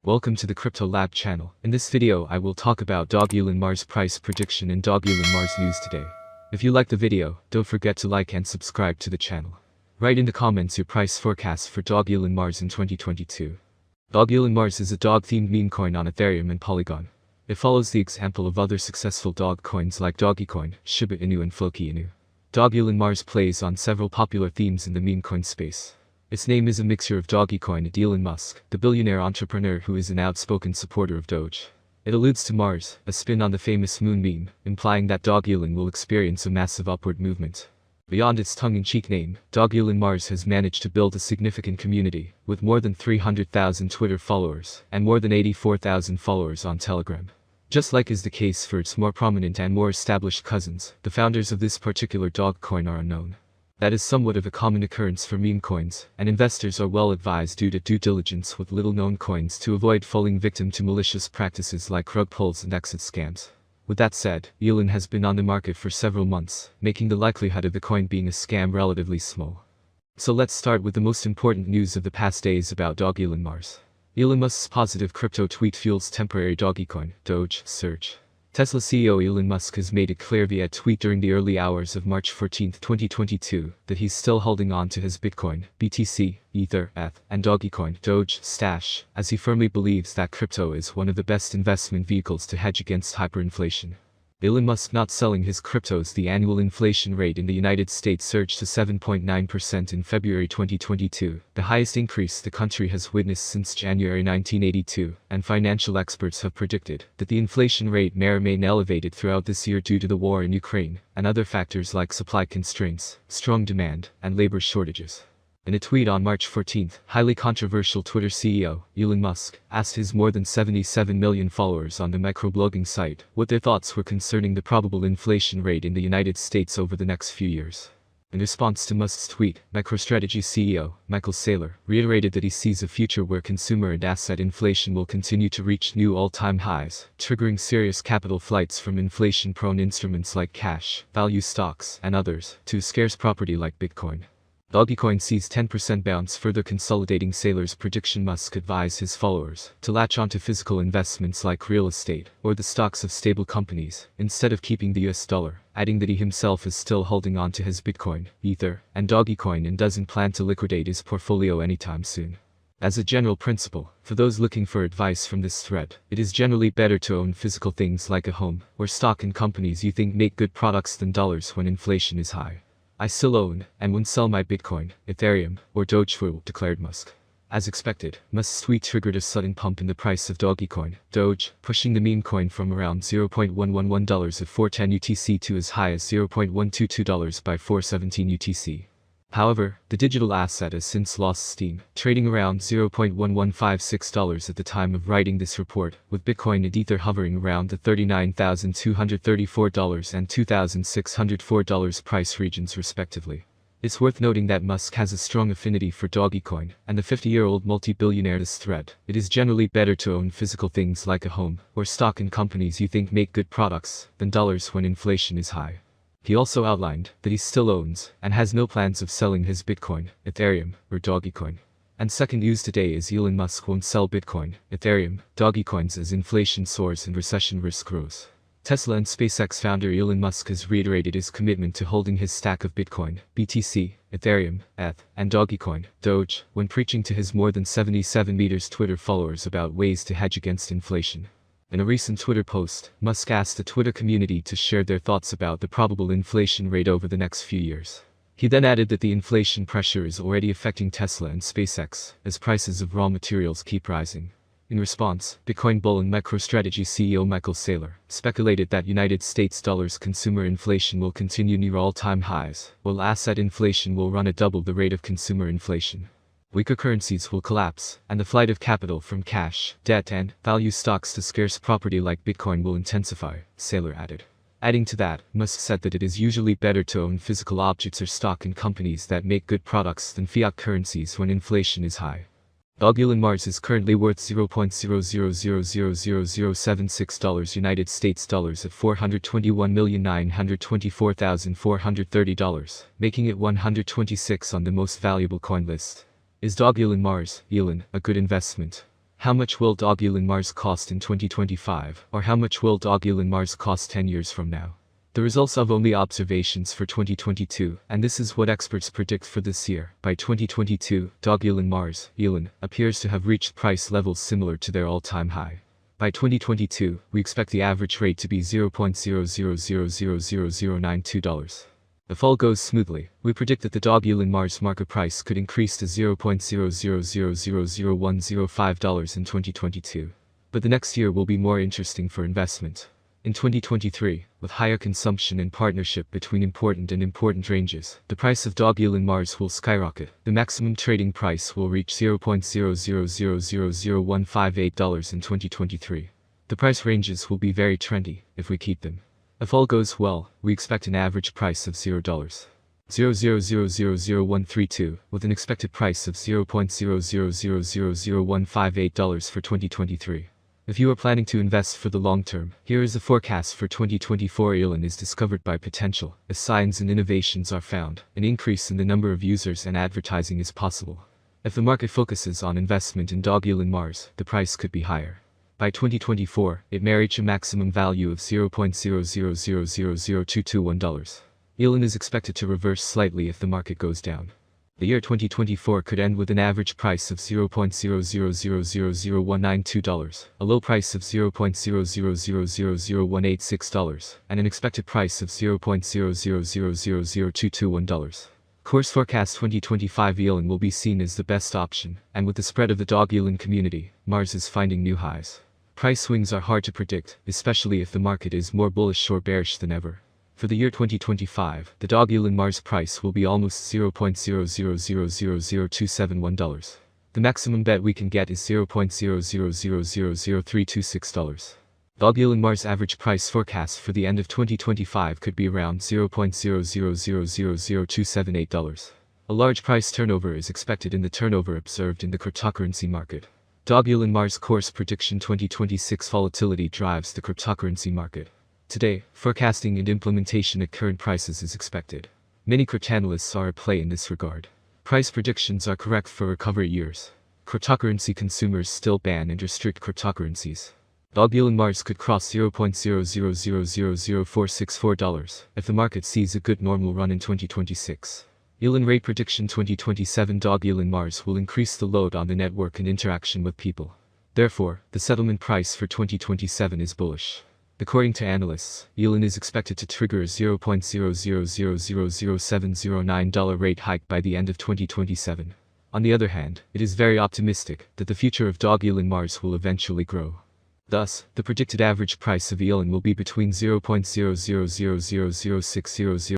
Welcome to the Crypto Lab channel. In this video I will talk about DOGELON price prediction and DOGELON news today. If you like the video, don't forget to like and subscribe to the channel. Write in the comments your price forecast for DOGELON in 2022. DOGELON is a dog-themed meme coin on Ethereum and Polygon. It follows the example of other successful dog coins like Dogecoin, Shiba Inu and Floki Inu. DOGELON plays on several popular themes in the meme coin space. Its name is a mixture of Dogecoin and Elon Musk, the billionaire entrepreneur who is an outspoken supporter of Doge. It alludes to Mars, a spin on the famous moon meme, implying that DOGELON will experience a massive upward movement. Beyond its tongue-in-cheek name, DOGELON has managed to build a significant community, with more than 300,000 Twitter followers, and more than 84,000 followers on Telegram. Just like is the case for its more prominent and more established cousins, the founders of this particular dog coin are unknown. That is somewhat of a common occurrence for meme coins, and investors are well advised to do due diligence with little-known coins to avoid falling victim to malicious practices like rug pulls and exit scams. With that said, Elon has been on the market for several months, making the likelihood of the coin being a scam relatively small. So let's start with the most important news of the past days about DOGELON. Elon Musk's positive crypto tweet fuels temporary Dogecoin, Doge, surge. Tesla CEO Elon Musk has made it clear via tweet during the early hours of March 14, 2022, that he's still holding on to his Bitcoin, BTC, Ether, ETH, and Dogecoin, Doge, stash, as he firmly believes that crypto is one of the best investment vehicles to hedge against hyperinflation. Elon Musk not selling his cryptos. The annual inflation rate in the United States surged to 7.9% in February 2022, the highest increase the country has witnessed since January 1982, and financial experts have predicted that the inflation rate may remain elevated throughout this year due to the war in Ukraine, and other factors like supply constraints, strong demand, and labor shortages. In a tweet on March 14, highly controversial Twitter CEO, Elon Musk, asked his more than 77 million followers on the microblogging site what their thoughts were concerning the probable inflation rate in the United States over the next few years. In response to Musk's tweet, MicroStrategy CEO, Michael Saylor, reiterated that he sees a future where consumer and asset inflation will continue to reach new all-time highs, triggering serious capital flights from inflation-prone instruments like cash, value stocks, and others, to scarce property like Bitcoin. Dogecoin sees 10% bounce, further consolidating Saylor's prediction. Musk advised his followers to latch onto physical investments like real estate or the stocks of stable companies, instead of keeping the US dollar, adding that he himself is still holding on to his Bitcoin, Ether, and Dogecoin and doesn't plan to liquidate his portfolio anytime soon. As a general principle, for those looking for advice from this thread, it is generally better to own physical things like a home, or stock in companies you think make good products than dollars when inflation is high. I still own, and won't sell my Bitcoin, Ethereum, or Doge, declared Musk. As expected, Musk's tweet triggered a sudden pump in the price of Dogecoin, Doge, pushing the meme coin from around $0.111 at 410 UTC to as high as $0.122 by 417 UTC. However, the digital asset has since lost steam, trading around $0.1156 at the time of writing this report, with Bitcoin and Ether hovering around the $39,234 and $2,604 price regions respectively. It's worth noting that Musk has a strong affinity for Dogecoin, and the 50-year-old multi-billionaire this thread. It is generally better to own physical things like a home, or stock in companies you think make good products, than dollars when inflation is high. He also outlined that he still owns, and has no plans of selling his Bitcoin, Ethereum, or Dogecoin. And second news today is Elon Musk won't sell Bitcoin, Ethereum, Dogecoins as inflation soars and recession risk grows. Tesla and SpaceX founder Elon Musk has reiterated his commitment to holding his stack of Bitcoin, BTC, Ethereum, ETH, and Dogecoin, Doge, when preaching to his more than 77 million Twitter followers about ways to hedge against inflation. In a recent Twitter post, Musk asked the Twitter community to share their thoughts about the probable inflation rate over the next few years. He then added that the inflation pressure is already affecting Tesla and SpaceX, as prices of raw materials keep rising. In response, Bitcoin bull and MicroStrategy CEO Michael Saylor speculated that United States dollars consumer inflation will continue near all-time highs, while asset inflation will run at double the rate of consumer inflation. Weaker currencies will collapse, and the flight of capital from cash, debt, and value stocks to scarce property like Bitcoin will intensify, Saylor added. Adding to that, Musk said that it is usually better to own physical objects or stock in companies that make good products than fiat currencies when inflation is high. DOGELON is currently worth $0.00000076 United States dollars at $421,924,430, making it 126 on the most valuable coin list. Is DOGELON Elon, a good investment? How much will DOGELON cost in 2025, or how much will DOGELON cost 10 years from now? The results of only observations for 2022, and this is what experts predict for this year. By 2022, Elon appears to have reached price levels similar to their all-time high. By 2022, we expect the average rate to be $0.00000092. If all goes smoothly, we predict that the DOGELON market price could increase to $0.00000105 in 2022. But the next year will be more interesting for investment. In 2023, with higher consumption and partnership between important ranges, the price of DOGELON will skyrocket. The maximum trading price will reach $0.00000158 in 2023. The price ranges will be very trendy if we keep them. If all goes well, we expect an average price of $0.00000132, with an expected price of $0.00000158 for 2023. If you are planning to invest for the long term, here is the forecast for 2024. Elon is discovered by potential. As signs and innovations are found, an increase in the number of users and advertising is possible. If the market focuses on investment in DOGELON, the price could be higher. By 2024, it may reach a maximum value of $0.00000221. Elon is expected to reverse slightly if the market goes down. The year 2024 could end with an average price of $0.00000192, a low price of $0.00000186, and an expected price of $0.00000221. Course forecast 2025. Elon will be seen as the best option, and with the spread of the DOGELON community, Mars is finding new highs. Price swings are hard to predict, especially if the market is more bullish or bearish than ever. For the year 2025, the DOGELON price will be almost $0.00000271. The maximum bet we can get is $0.00000326. DOGELON average price forecast for the end of 2025 could be around $0.00000278. A large price turnover is expected in the turnover observed in the cryptocurrency market. DOGELON course prediction 2026 volatility drives the cryptocurrency market. Today, forecasting and implementation at current prices is expected. Many cryptanalysts are at play in this regard. Price predictions are correct for recovery years. Cryptocurrency consumers still ban and restrict cryptocurrencies. DOGELON could cross $0.00000464 if the market sees a good normal run in 2026. Elon rate prediction 2027 DOGELON will increase the load on the network and interaction with people. Therefore, the settlement price for 2027 is bullish. According to analysts, Elon is expected to trigger a $0.00000709 rate hike by the end of 2027. On the other hand, it is very optimistic that the future of DOGELON will eventually grow. Thus, the predicted average price of Elon will be between $0.00000600